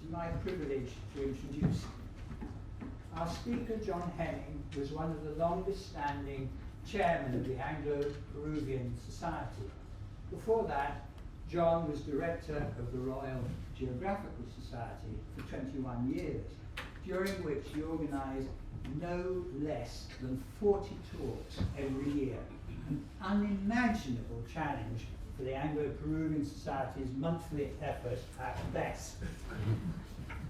it's my privilege to introduce him. Our speaker, John Henning, was one of the longest-standing chairmen of the Anglo-Peruvian Society. Before that, John was director of the Royal Geographical Society for 21 years, during which he organised no less than 40 talks every year, an unimaginable challenge for the Anglo-Peruvian Society's monthly effort at best.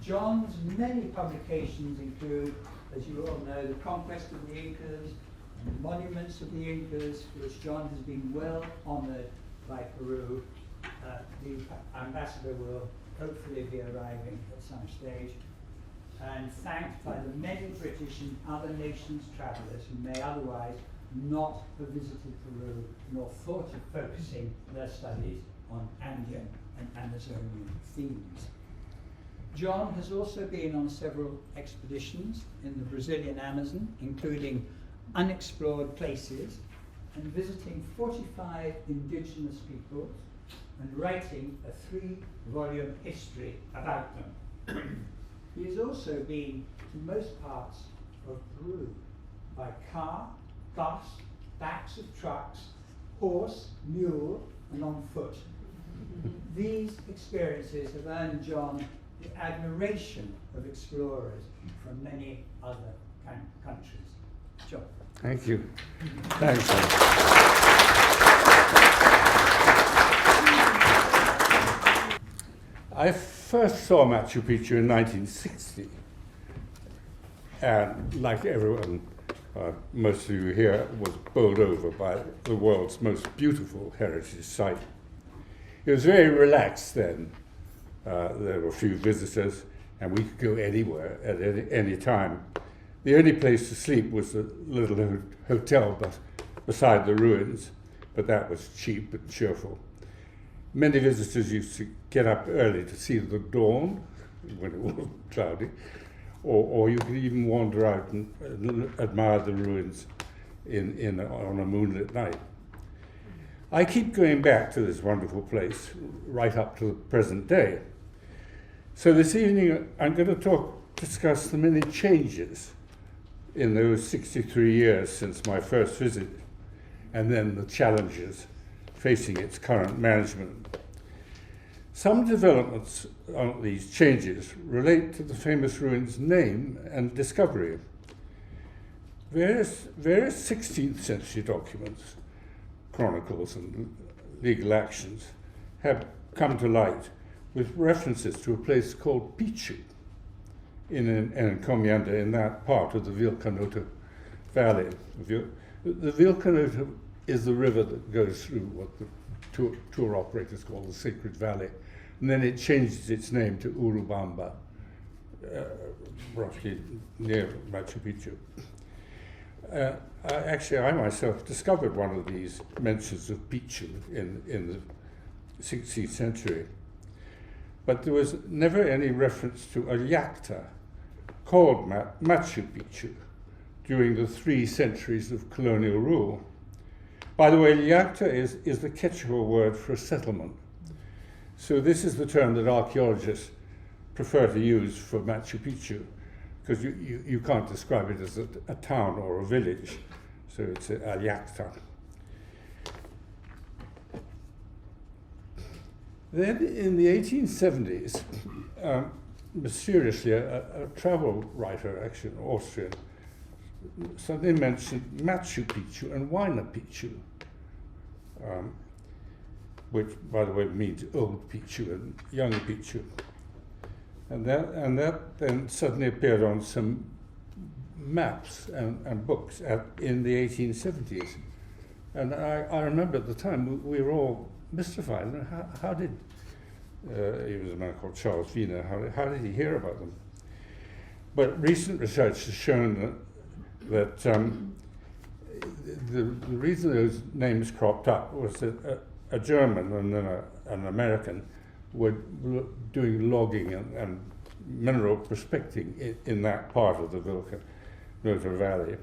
John's many publications include, as you all know, The Conquest of the Incas, and Monuments of the Incas, for which John has been well honoured by Peru. The ambassador will hopefully be arriving at some stage, and thanked by the many British and other nations' travellers who may otherwise not have visited Peru nor thought of focusing their studies on Andean and Amazonian themes. John has also been on several expeditions in the Brazilian Amazon, including unexplored places, and visiting 45 indigenous peoples, and writing a 3-volume history about them. He has also been to most parts of Peru by car, bus, backs of trucks, horse, mule, and on foot. These experiences have earned John the admiration of explorers from many other countries. John. Thank you. Thanks. I first saw Machu Picchu in 1960, and like everyone, most of you here, was bowled over by the world's most beautiful heritage site. It was very relaxed then. There were few visitors, and we could go anywhere at any time. The only place to sleep was the little hotel beside the ruins, but that was cheap and cheerful. Many visitors used to get up early to see the dawn, when it wasn't cloudy, or you could even wander out and admire the ruins on a moonlit night. I keep going back to this wonderful place right up to the present day. So this evening I'm going to discuss the many changes in those 63 years since my first visit, and then the challenges facing its current management. Some developments on these changes relate to the famous ruin's name and discovery. Various 16th century documents, chronicles and legal actions have come to light with references to a place called Picchu in an encomienda in that part of the Vilcanota Valley. The Vilcanota is the river that goes through what the tour operators call the Sacred Valley, and then it changes its name to Urubamba, roughly near Machu Picchu. I myself discovered one of these mentions of Picchu in the 16th century, but there was never any reference to a yacta called Machu Picchu during the 3 centuries of colonial rule. By the way, yacta is the Quechua word for a settlement. So this is the term that archaeologists prefer to use for Machu Picchu, because you can't describe it as a town or a village, so it's a yacta. Then in the 1870s, mysteriously, a travel writer, actually an Austrian, suddenly mentioned Machu Picchu and Huayna Picchu, which, by the way, means old Picchu and young Picchu. And that then suddenly appeared on some maps and books in the 1870s. And I remember at the time we were all mystified. How did, he was a man called Charles Wiener, how did he hear about them? But recent research has shown that the reason those names cropped up was that a German and then an American were doing logging and mineral prospecting in that part of the Vilcanota Valley.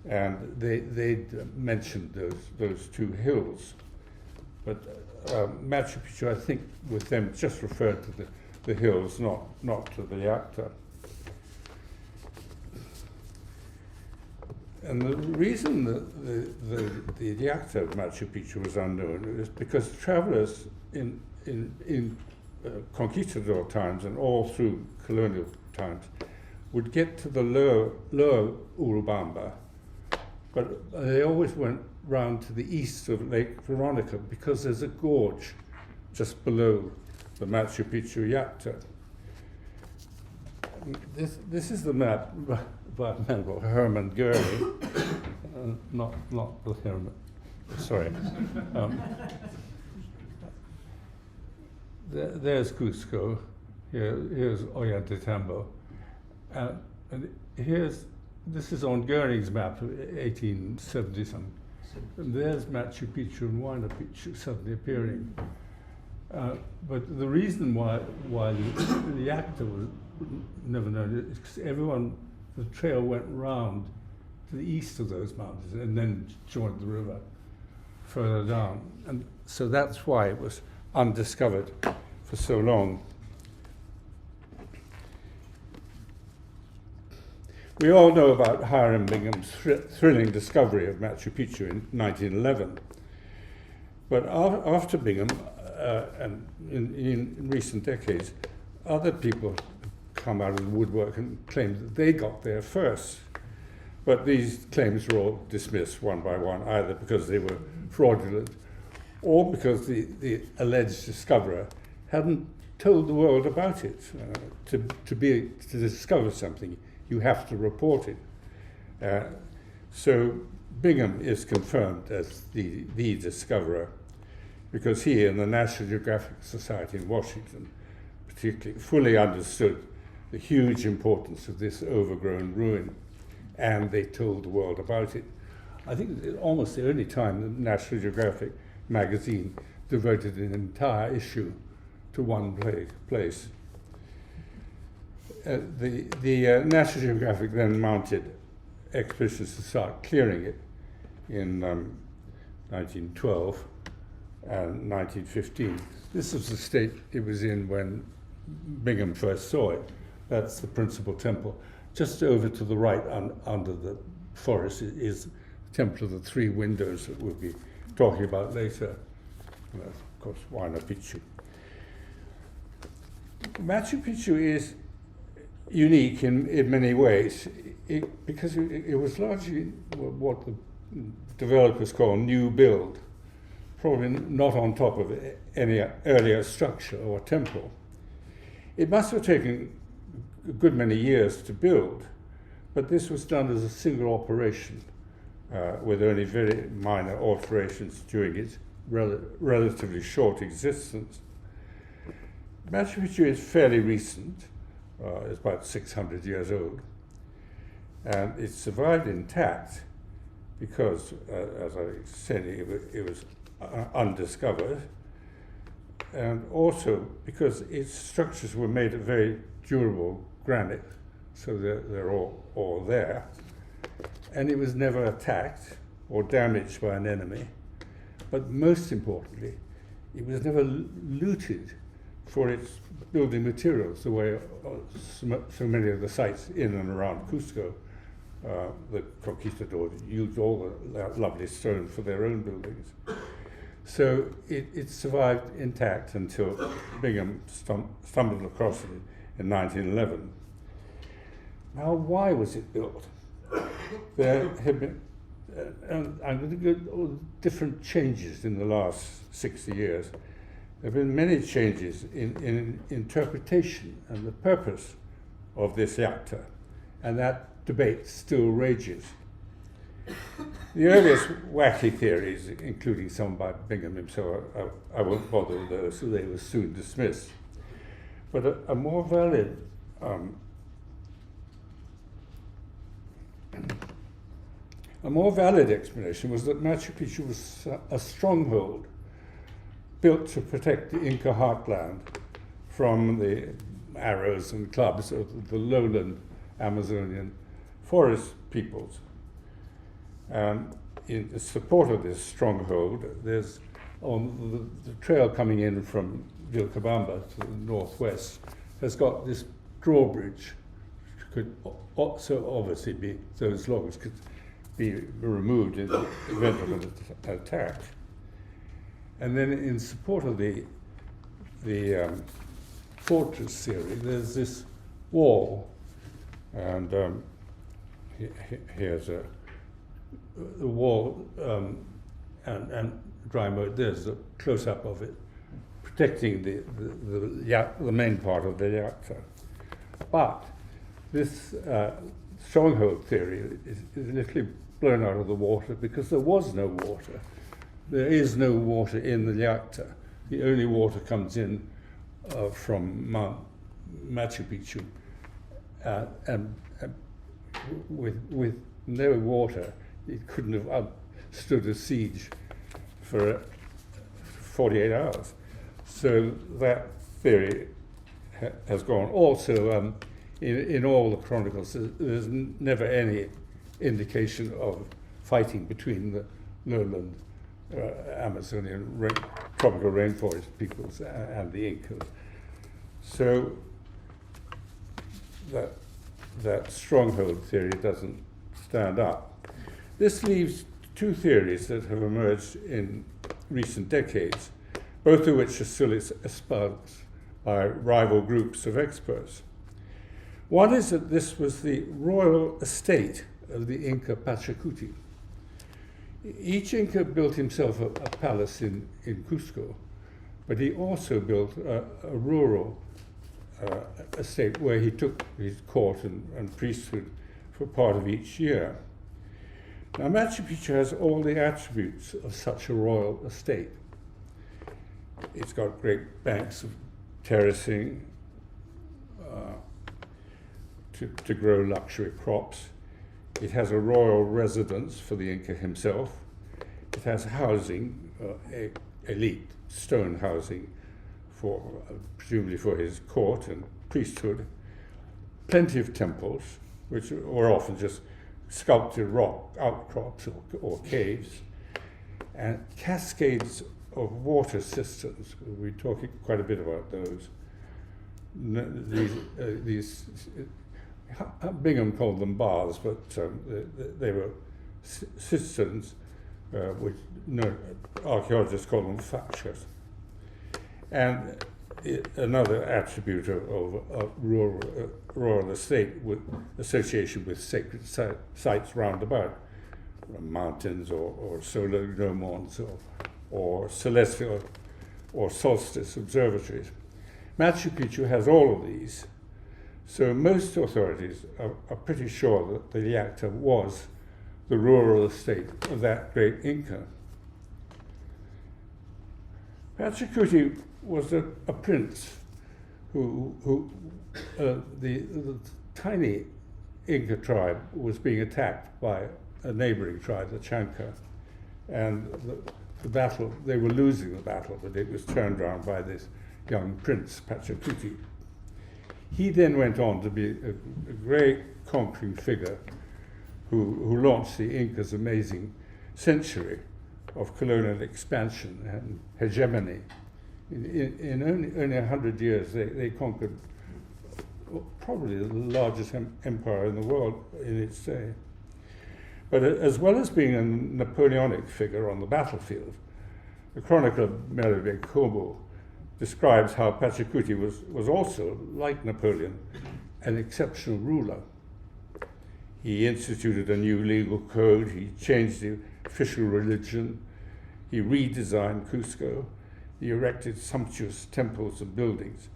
And they mentioned those 2 hills. But Machu Picchu, I think, with them just referred to the hills, not to the Yacta. And the reason that the Yacta of Machu Picchu was unknown is because travelers in conquistador times and all through colonial times would get to the lower Urubamba, but they always went round to the east of Lake Veronica because there's a gorge just below the Machu Picchu Yacta. This is the map by a man called Hermann Goering, not the Hermann, sorry. There's Cusco, here's Ollantaytambo, and this is on Goering's map of 1870 something. And there's Machu Picchu and Huayna Picchu suddenly appearing. But the reason why the Yacta was never known is because the trail went round to the east of those mountains and then joined the river further down. And so that's why it was undiscovered for so long. We all know about Hiram Bingham's thrilling discovery of Machu Picchu in 1911. But after Bingham, and in recent decades, other people come out of the woodwork and claim that they got there first. But these claims were all dismissed one by one, either because they were fraudulent or because the alleged discoverer hadn't told the world about it. To discover something, you have to report it. So Bingham is confirmed as the discoverer because he and the National Geographic Society in Washington particularly fully understood the huge importance of this overgrown ruin, and they told the world about it. I think it's almost the only time the National Geographic magazine devoted an entire issue to one place. The National Geographic then mounted expeditions to start clearing it in 1912 and 1915. This was the state it was in when Bingham first saw it. That's the principal temple. Just over to the right under the forest is the Temple of the Three Windows that we'll be talking about later. And that's, of course, Huayna Picchu. Machu Picchu is unique in many ways because it was largely what the developers call new build, probably not on top of any earlier structure or temple. It must have taken a good many years to build, but this was done as a single operation with only very minor alterations during its relatively short existence. Machu Picchu is fairly recent. It's about 600 years old, and it survived intact because, as I said, it was undiscovered, and also because its structures were made of very durable granite, so they're all there, and it was never attacked or damaged by an enemy, but most importantly, it was never looted for its building materials, the way so many of the sites in and around Cusco, the conquistadors used all the lovely stone for their own buildings. So it survived intact until Bingham stumbled across it in 1911. Now, why was it built? There have been I'm going to go different changes in the last 60 years. There have been many changes in interpretation and the purpose of this Yacta, and that debate still rages. The earliest wacky theories, including some by Bingham himself, I won't bother with those, so they were soon dismissed. But a more valid explanation was that Machu Picchu was a stronghold built to protect the Inca heartland from the arrows and clubs of the lowland Amazonian forest peoples. In support of this stronghold, there's on the trail coming in from Vilcabamba to the northwest, has got this drawbridge, which could so obviously be, those logs could be removed in the event of an attack. And then in support of the fortress theory, there's this wall, and here's the wall, and dry mode. There's a close-up of it, protecting the main part of the reactor. But this stronghold theory is literally blown out of the water because there was no water. There is no water in the reactor. The only water comes in from Machu Picchu, and with no water, it couldn't have stood a siege for 48 hours. So that theory has gone. Also, in all the chronicles, there's never any indication of fighting between the lowland Amazonian tropical rainforest peoples and the Incas. So that stronghold theory doesn't stand up. This leaves two theories that have emerged in recent decades, both of which are still espoused by rival groups of experts. One is that this was the royal estate of the Inca Pachacuti. Each Inca built himself a palace in Cusco, but he also built a rural estate where he took his court and priesthood for part of each year. Now, Machu Picchu has all the attributes of such a royal estate. It's got great banks of terracing to grow luxury crops. It has a royal residence for the Inca himself. It has housing, elite stone housing, presumably for his court and priesthood. Plenty of temples, which were often just sculpted rock outcrops or caves, and cascades of water cisterns. We're talking quite a bit about those. These Bingham called them baths, but they were cisterns, which archaeologists call them fractures. And another attribute of rural estate with association with sacred sites round about, mountains or solar gnomons or celestial or solstice observatories. Machu Picchu has all of these, so most authorities are pretty sure that the reactor was the rural estate of that great Inca. Pachacuti was a prince who the tiny Inca tribe was being attacked by a neighboring tribe, the Chanca, and the battle, they were losing the battle, but it was turned around by this young prince, Pachacuti. He then went on to be a great conquering figure who launched the Incas' amazing century of colonial expansion and hegemony. In only 100 years, they conquered probably the largest empire in the world in its day. But as well as being a Napoleonic figure on the battlefield, the chronicler Merivale Como describes how Pachacuti was also, like Napoleon, an exceptional ruler. He instituted a new legal code, he changed the official religion, he redesigned Cusco, he erected sumptuous temples and buildings,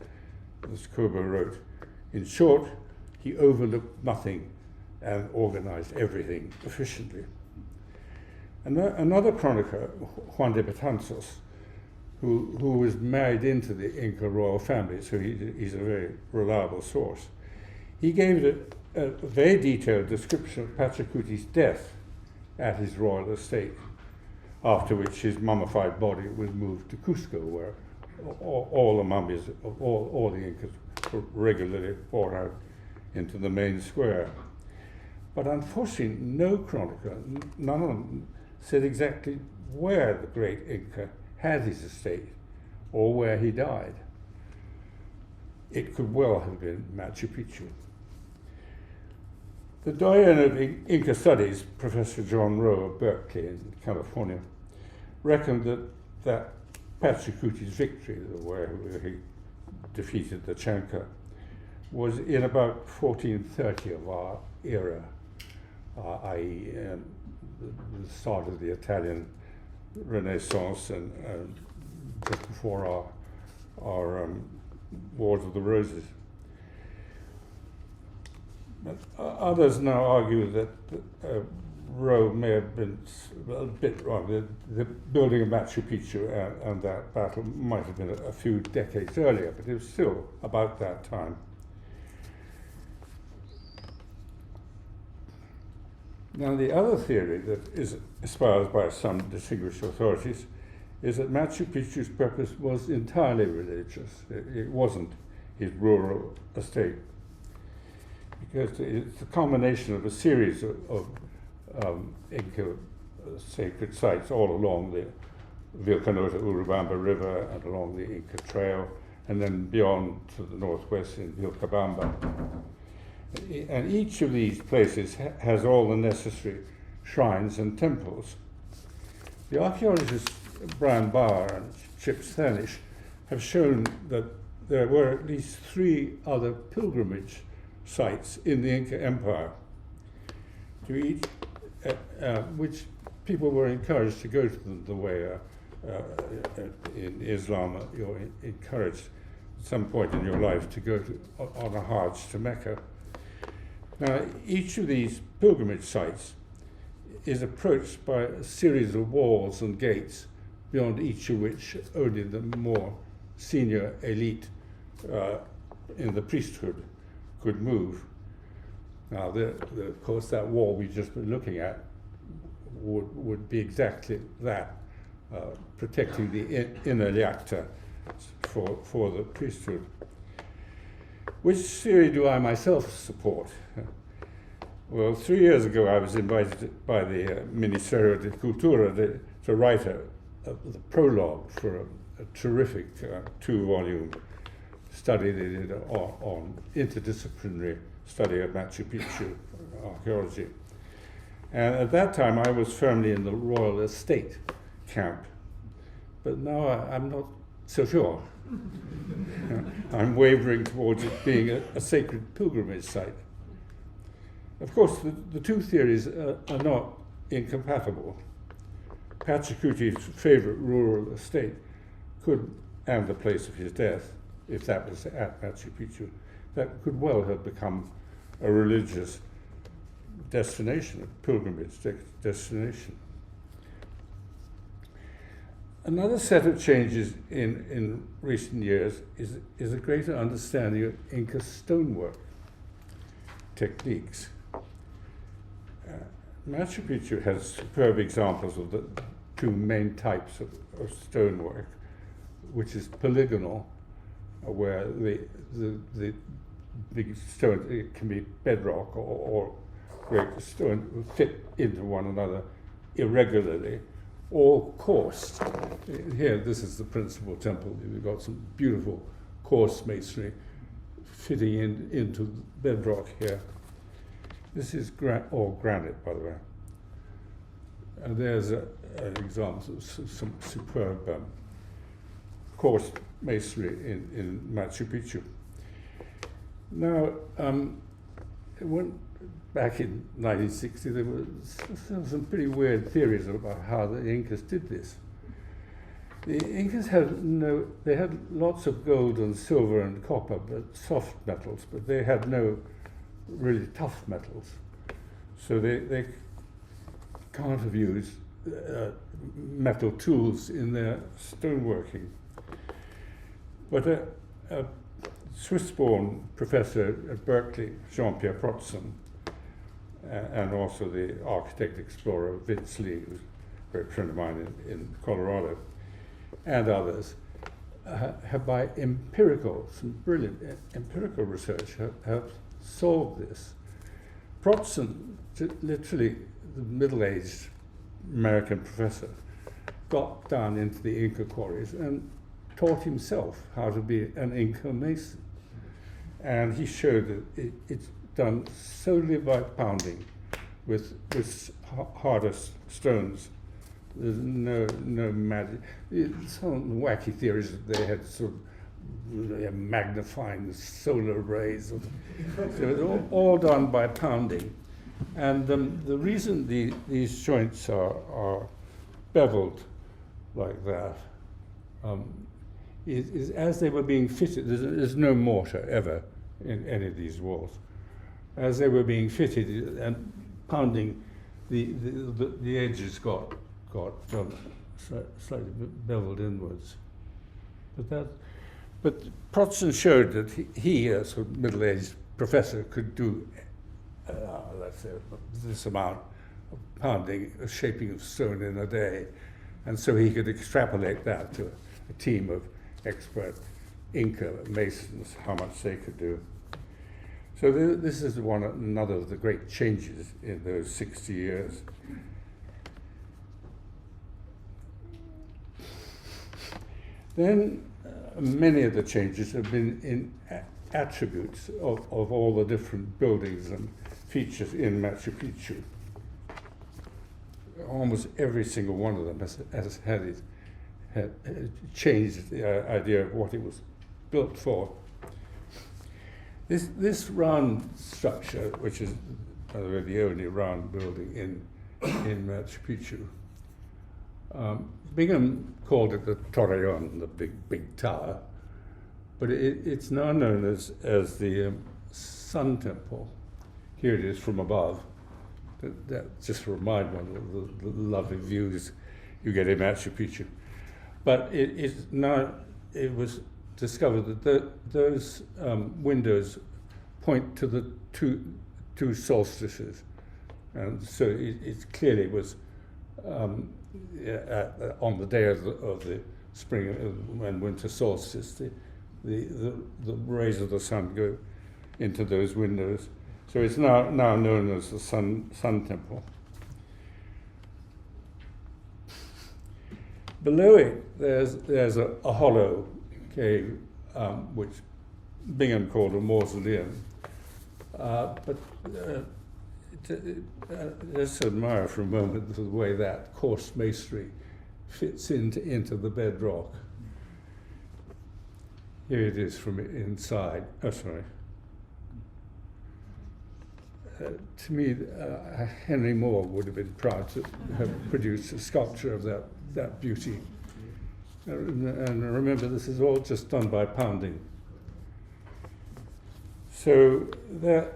as Kobo wrote. In short, he overlooked nothing and organized everything efficiently. Another chronicler, Juan de Betanzos, who was married into the Inca royal family, so he's a very reliable source. He gave a very detailed description of Pachacuti's death at his royal estate, after which his mummified body was moved to Cusco, where all the mummies of all the Incas were regularly brought out into the main square. But unfortunately, no chronicler, none of them, said exactly where the great Inca had his estate or where he died. it could well have been Machu Picchu. The doyen of Inca studies, Professor John Rowe of Berkeley in California, reckoned that Pachacuti's victory, where he defeated the Chanca, was in about 1430 of our era, i.e. The start of the Italian Renaissance and just before our Wars of the Roses. But others now argue that Rowe may have been a bit wrong. The building of Machu Picchu and that battle might have been a few decades earlier, but it was still about that time. Now, the other theory that is espoused by some distinguished authorities is that Machu Picchu's purpose was entirely religious. It wasn't his rural estate, because it's a combination of a series of Inca sacred sites all along the Vilcanota-Urubamba River and along the Inca Trail, and then beyond to the northwest in Vilcabamba. And each of these places has all the necessary shrines and temples. The archaeologists Brian Bauer and Chip Stanish have shown that there were at least 3 other pilgrimage sites in the Inca Empire, to each, which people were encouraged to go to them the way in Islam you're encouraged at some point in your life to go on a Hajj to Mecca. Now, each of these pilgrimage sites is approached by a series of walls and gates, beyond each of which only the more senior elite in the priesthood could move. Now, of course, that wall we've just been looking at would be exactly that, protecting the inner llacta for the priesthood. Which theory do I myself support? Well, 3 years ago I was invited by the Ministerio de Cultura to write the prologue for a terrific 2-volume study they did on interdisciplinary study of Machu Picchu archaeology. And at that time I was firmly in the royal estate camp, but now I'm not so sure. I'm wavering towards it being a sacred pilgrimage site. Of course, the 2 theories are not incompatible. Pachacuti's favorite rural estate could, and the place of his death, if that was at Machu Picchu, that could well have become a religious destination, a pilgrimage destination. Another set of changes in recent years is a greater understanding of Inca stonework techniques. Machu Picchu has superb examples of the 2 main types of stonework, which is polygonal, where the big stone, it can be bedrock or great stone, fit into one another irregularly, or coursed. Here, this is the principal temple. We've got some beautiful coarse masonry fitting into bedrock here. This is granite, by the way. And there's an example of some superb coarse masonry in Machu Picchu. Now, back in 1960, there were some pretty weird theories about how the Incas did this. The Incas had lots of gold and silver and copper, but soft metals, but they had no really tough metals. So they can't have used metal tools in their stoneworking. But a Swiss-born professor at Berkeley, Jean-Pierre Protzen, and also the architect explorer Vince Lee, who's a great friend of mine in Colorado, and others, have by some brilliant empirical research have solved this. Protzen, literally the middle-aged American professor, got down into the Inca quarries and taught himself how to be an Inca mason. and he showed that it's done solely by pounding with harder stones. There's no magic. Some wacky theories that they had sort of magnifying the solar rays. So it's all done by pounding. And the reason these joints are beveled like that is as they were being fitted. There's no mortar ever in any of these walls. As they were being fitted and pounding, the edges got slightly beveled inwards. But Protestant showed that he, a sort of middle-aged professor, could do, let's say, this amount of pounding, a shaping of stone in a day, and so he could extrapolate that to a team of expert Inca masons, how much they could do. So this is another of the great changes in those 60 years. Then many of the changes have been in attributes of all the different buildings and features in Machu Picchu. Almost every single one of them has had changed the idea of what it was built for. This round structure, which is, by the way, the only round building in Machu Picchu, Bingham called it the Torreon, the big tower, but it's now known as the Sun Temple. Here it is from above. That just remind one of the lovely views you get in Machu Picchu. But it was discovered that those windows point to the two solstices, and so it clearly was on the day of the spring and winter solstice, the rays of the sun go into those windows. So it's now known as the Sun Temple. Below it, there's a hollow cave, which Bingham called a mausoleum. Let's admire for a moment the way that coarse masonry fits into the bedrock. Here it is from inside. Oh, sorry. To me, Henry Moore would have been proud to have produced a sculpture of that beauty. And remember, this is all just done by pounding. So that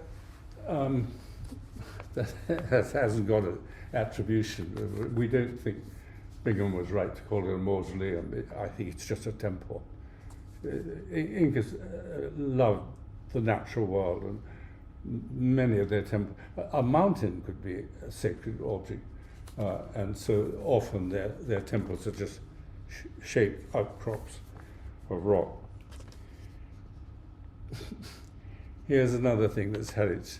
hasn't got an attribution. We don't think Bingham was right to call it a mausoleum. I think it's just a temple. Incas loved the natural world, and many of their temples. A mountain could be a sacred object, and so often their temples are just shaped outcrops of rock. Here's another thing that's had its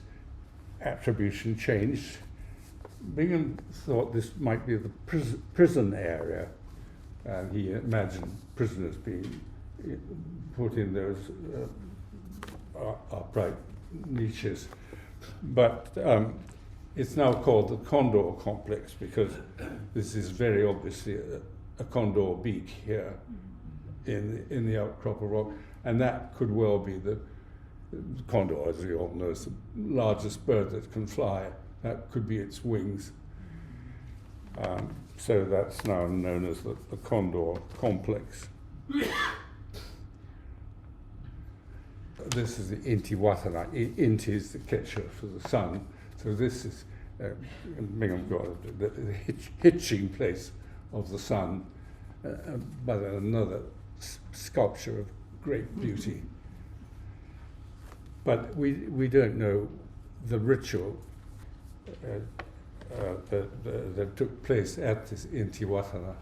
attribution changed. Bingham thought this might be the prison area, and he imagined prisoners being put in those upright niches. But it's now called the Condor Complex because this is very obviously a condor beak here in the outcrop of rock, and that could well be the condor, as we all know, is the largest bird that can fly. That could be its wings. So that's now known as the Condor Complex. This is the Intihuatana. Inti is the Quechua for the sun. So this is Bingham got the hitching place of the sun, but another sculpture of great beauty. But we don't know the ritual that took place at this Intihuatana.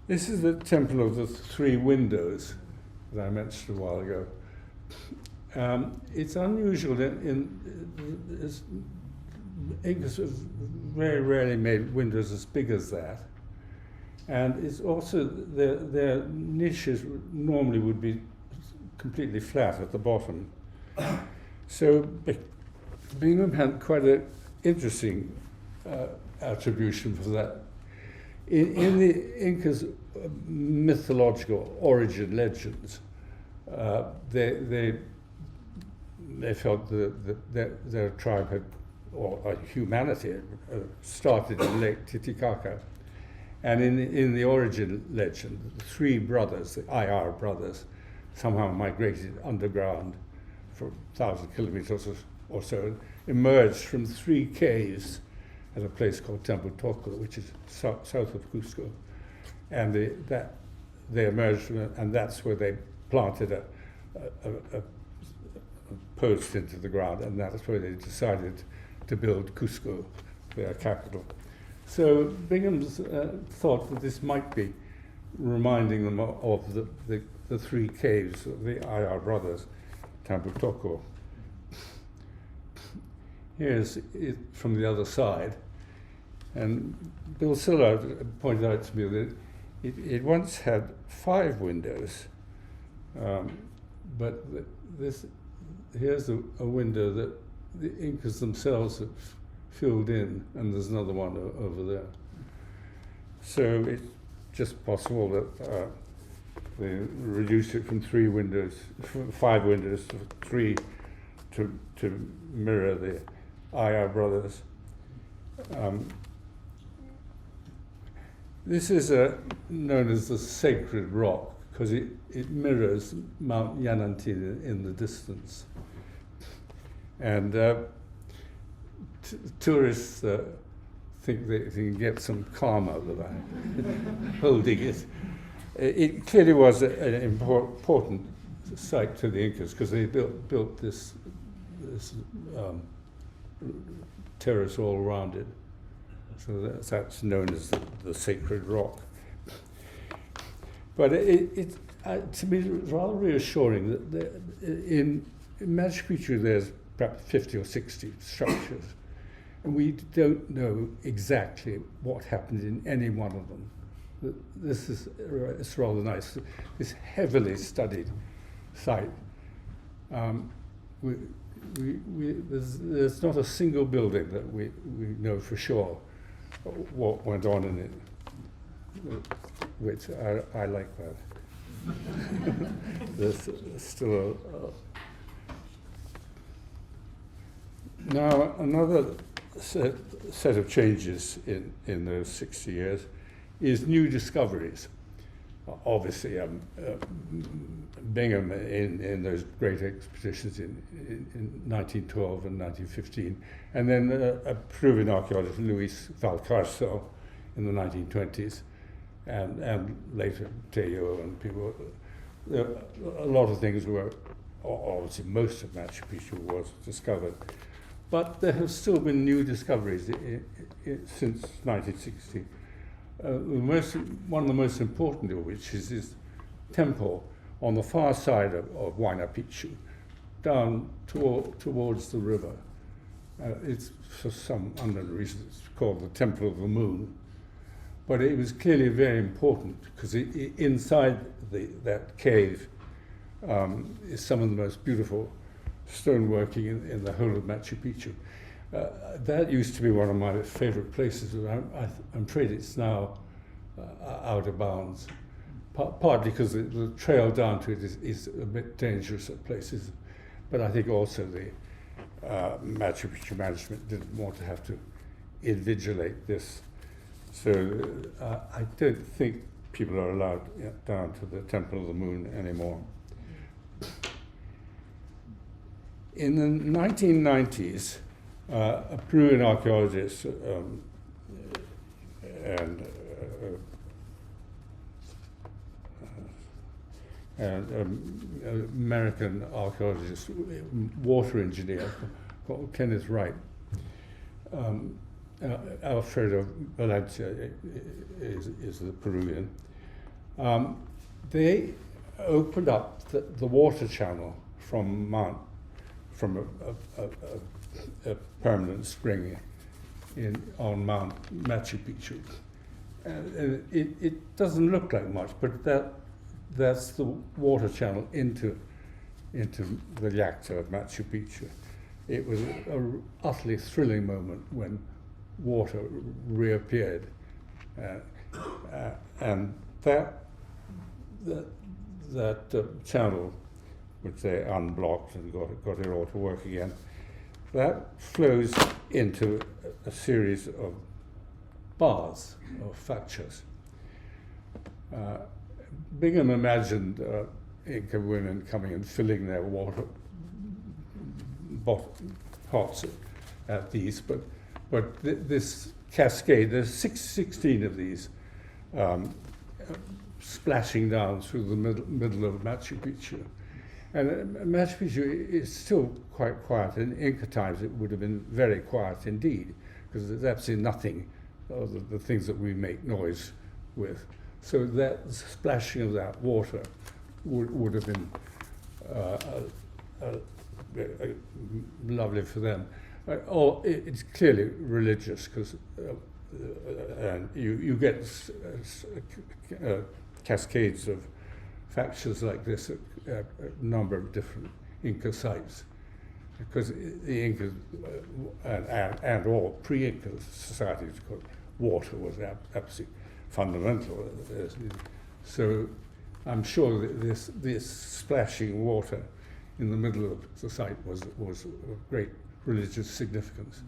This is the temple of the three windows that I mentioned a while ago. It's unusual in Incas very rarely made windows as big as that. And it's also, their niches normally would be completely flat at the bottom. So Bingham had quite an interesting attribution for that. In the Incas' mythological origin legends, they felt that their tribe had, or humanity had started in Lake Titicaca. And in the origin legend, the three brothers, the IR brothers, somehow migrated underground for 1,000 kilometers or so, emerged from three caves at a place called Temple Toco, which is south of Cusco. And they emerged from it, and that's where they planted a post into the ground, and that's where they decided to build Cusco, their capital. So Bingham's thought that this might be reminding them of the three caves of the IR brothers, Temple Toco. Here's it from the other side. And Bill Siller pointed out to me that it once had 5 windows, but here's a window that the Incas themselves have filled in, and there's another one over there. So it's just possible that they reduced it from 5 windows to 3 to mirror the IR brothers. This is known as the Sacred Rock because it mirrors Mount Yanantin in the distance. And tourists think they can get some calm out of that, holding it. It clearly was an important site to the Incas because they built this terrace all around it. So that's known as the Sacred Rock. But to me, it's rather reassuring that in Machu Picchu there's perhaps 50 or 60 structures, and we don't know exactly what happened in any one of them. It's rather nice. This heavily studied site. There's not a single building that we know for sure what went on in it, which I like that. There's still now another set of changes in those 60 years is new discoveries. Obviously, Bingham in those great expeditions in 1912 and 1915, and then a Peruvian archaeologist, Luis Valcarcel, in the 1920s, and later Tello and people. A lot of things were, obviously most of Machu Picchu was discovered, but there have still been new discoveries since 1960. One of the most important of which is this temple on the far side of Huayna Picchu, down towards the river. It's for some unknown reason it's called the Temple of the Moon, but it was clearly very important because inside that cave is some of the most beautiful stoneworking in the whole of Machu Picchu. That used to be one of my favorite places. I'm afraid it's now out of bounds, partly because the trail down to it is a bit dangerous at places, but I think also the Machu Picchu management didn't want to have to invigilate this. So I don't think people are allowed down to the Temple of the Moon anymore. In the 1990s, a Peruvian archaeologist and American archaeologist, water engineer called Kenneth Wright, Alfredo Valencia is the Peruvian. They opened up the water channel from a permanent spring on Mount Machu Picchu. It doesn't look like much, but that's the water channel into into the Llacta of Machu Picchu. It was an utterly thrilling moment when water reappeared, and that channel, which they unblocked and got it all to work again, that flows into a series of baths or fractures. Bingham imagined Inca women coming and filling their water pots at these, but this cascade, there's 16 of these splashing down through the middle of Machu Picchu. And Machu Picchu is still quite quiet. In Inca times, it would have been very quiet indeed, because there's absolutely nothing of the things that we make noise with. So that splashing of that water would have been lovely for them. It's clearly religious, because and you get cascades of fractures like this at a number of different Inca sites, because the Incas and all pre-Inca societies, water was absolutely fundamental. So I'm sure that this splashing water in the middle of the site was of great religious significance.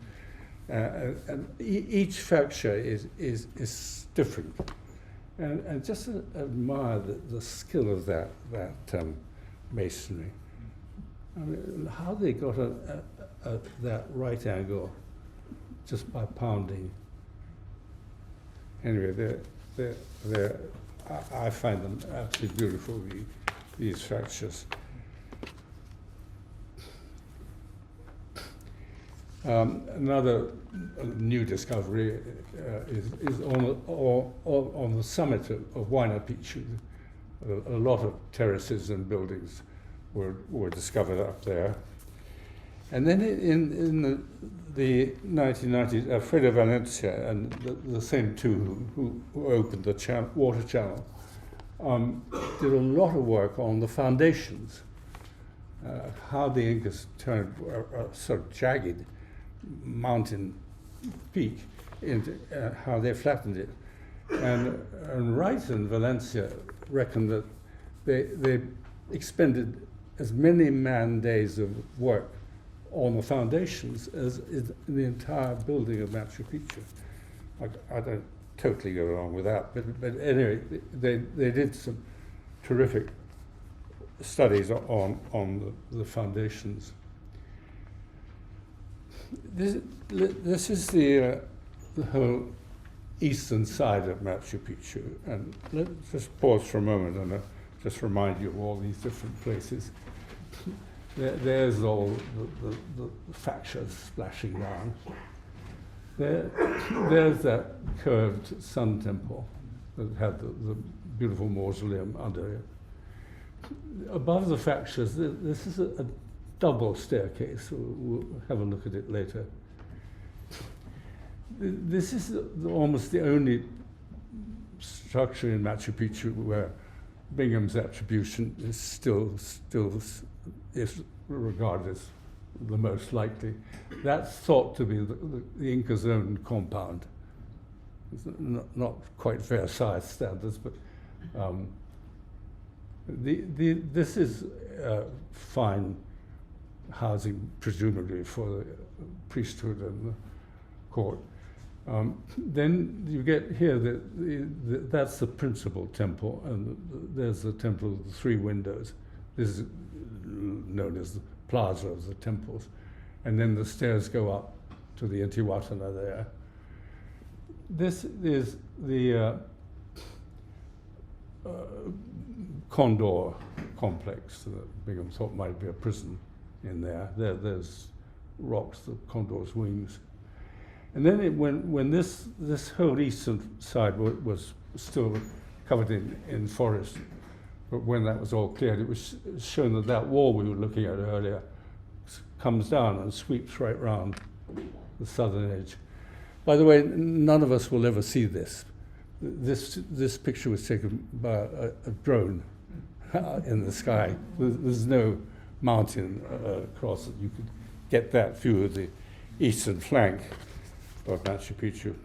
And each fracture is different. And just admire the skill of that masonry. I mean, how they got that right angle just by pounding. Anyway, I find them absolutely beautiful, these fractures. Another new discovery is on the summit of Huayna Picchu. A lot of terraces and buildings were discovered up there. And then in the 1990s, Alfredo Valencia and the same two who opened the water channel did a lot of work on the foundations, how the Incas turned a sort of jagged mountain peak into how they flattened it. And Wright and Valencia reckoned that they expended as many man-days of work on the foundations as in the entire building of Machu Picchu. I don't totally go along with that, but anyway, they did some terrific studies on the foundations. This is the whole eastern side of Machu Picchu, and let's just pause for a moment and just remind you of all these different places. There's all the fractures splashing down. There's that curved sun temple that had the beautiful mausoleum under it. Above the fractures, this is a double staircase. We'll have a look at it later. This is almost the only structure in Machu Picchu where Bingham's attribution is still is regarded as the most likely. That's thought to be the Inca's own compound. It's not quite Versailles standards, but this is fine housing, presumably for the priesthood and the court. Then you get here that's the principal temple, and there's the temple of the three windows. This is known as the plaza of the temples. And then the stairs go up to the Intihuatana there. This is the Condor complex that Bingham thought might be a prison in there. There's rocks, the Condor's wings. And then when this whole eastern side was still covered in forest, but when that was all cleared, it was shown that wall we were looking at earlier comes down and sweeps right round the southern edge. By the way, none of us will ever see this. This picture was taken by a drone in the sky. There's no mountain across it. You could get that view of the eastern flank of Machu Picchu.